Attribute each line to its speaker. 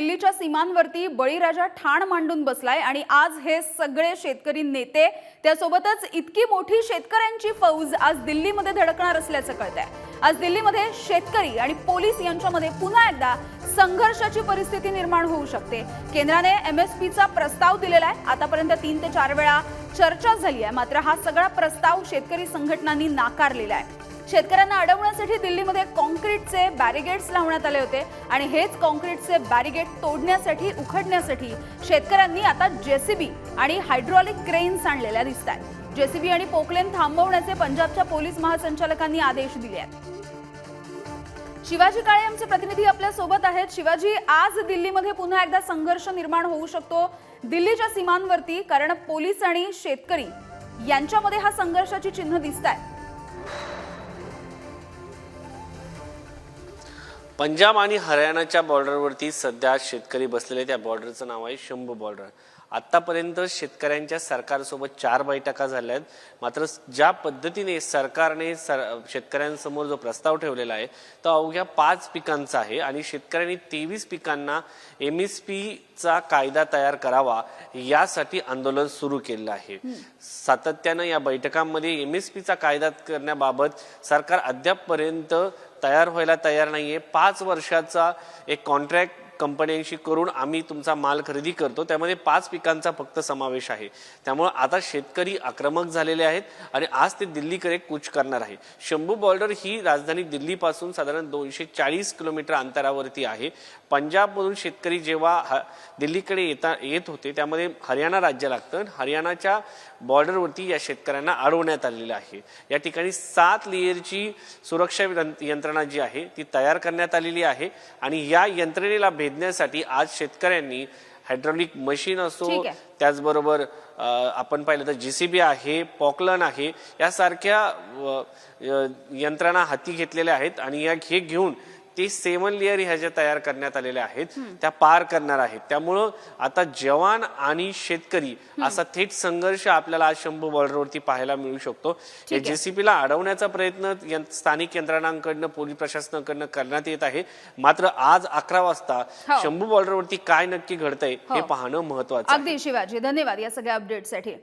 Speaker 1: दिल्लीच्या सीमांवरती बळीराजा ठाण मांडून बसलाय आणि आज हे सगळे शेतकरी नेते त्यासोबतच इतकी मोठी शेतकऱ्यांची फौज आज दिल्लीमध्ये धडकणार असल्याचं कळतंय। आज दिल्लीमध्ये शेतकरी आणि पोलीस यांच्यामध्ये पुन्हा एकदा संघर्षाची परिस्थिती निर्माण होऊ शकते। केंद्राने एमएसपीचा प्रस्ताव दिलेला आहे। आतापर्यंत 3 ते 4 वेळा चर्चा झाली आहे, मात्र हा सगळा प्रस्ताव शेतकरी संघटनांनी नाकारलेला आहे। शेतकऱ्यांना अडवण्यासाठी दिल्लीमध्ये कॉन्क्रीटचे बॅरिगेड्स लावण्यात आले होते आणि हेच कॉन्क्रीटचे बॅरिगेड तोडण्यासाठी उखडण्यासाठी शेतकऱ्यांनी आता जेसीबी आणि हायड्रॉलिक क्रेन्स आणलेल्या दिसतात। जेसीबी आणि पोकलेन थांबवण्याचे पंजाबच्या पोलीस महासंचालकांनी आदेश दिले आहेत। शिवाजी काळे आमचे प्रतिनिधी आपल्या सोबत आहेत। शिवाजी, आज दिल्लीमध्ये पुन्हा एकदा संघर्ष निर्माण होऊ शकतो दिल्लीच्या सीमांवरती, कारण पोलीस आणि शेतकरी यांच्यामध्ये हा संघर्षाची चिन्ह दिसतात।
Speaker 2: पंजाब आणि हरियाणाच्या बॉर्डरवरती सध्या शेतकरी बसलेले, त्या बॉर्डरचं नाव आहे शंभू बॉर्डर। आतापर्यंत शेतकऱ्यांच्या सरकारसोबत 4 बैठका झाल्या आहेत, मात्र ज्या पद्धतीने सरकारने शेतकऱ्यांसमोर जो प्रस्ताव ठेवलेला आहे तो अवघ्या 5 पिकांचा आहे आणि शेतकऱ्यांनी 23 पिकांना एमएसपीचा कायदा तयार करावा यासाठी आंदोलन सुरू केलेलं आहे। सातत्याने या बैठकांमध्ये एमएसपीचा कायदा करण्याबाबत सरकार अद्यापपर्यंत तयार व्हायला तयार नाहीये। 5 वर्षाचा एक कॉन्ट्रॅक्ट कंपन्यांशी करून आम्ही तुमचा माल खरेदी करतो, त्यामध्ये 5 पिकांचा फक्त समावेश आहे। त्यामुळे आता शेतकरी आक्रमक झालेले आहेत आणि आज ते दिल्लीकडे कूच करणार आहे। शंभू बॉर्डर ही राजधानी दिल्लीपासून साधारण 240 किलोमीटर अंतरावरती आहे। पंजाबमधून शेतकरी जेव्हा दिल्लीकडे येत होते त्यामध्ये हरियाणा राज्य लागतं। हरियाणाच्या बॉर्डरवरती या शेतकऱ्यांना अडवण्यात आलेलं आहे। या ठिकाणी 7 लेयरची सुरक्षा यंत्रणा जी आहे ती तयार करण्यात आलेली आहे आणि या यंत्रणेला भेदण्यासाठी आज शेतकऱ्यांनी हायड्रॉलिक मशीन असो, त्याचबरोबर आपण पाहिलं तर जेसीबी आहे, पॉकलन आहे, यासारख्या यंत्रणा हाती घेतलेल्या आहेत आणि या घेऊन ते 7 लेयर ह्या ज्या तयार करण्यात आलेल्या आहेत त्या पार करणार आहेत। त्यामुळं आता जवान आणि शेतकरी असा थेट संघर्ष आपल्याला आज शंभू बॉर्डरवरती पाहायला मिळू शकतो। या जेसीबीला अडवण्याचा प्रयत्न स्थानिक यंत्रणांकडून, पोलीस प्रशासनाकडून करण्यात येत आहे, मात्र आज 11 वाजता शंभू बॉर्डरवरती काय नक्की घडतंय हे पाहणं महत्त्वाचं आहे।
Speaker 1: अगदी शिवाजी, धन्यवाद या सगळ्या अपडेटसाठी।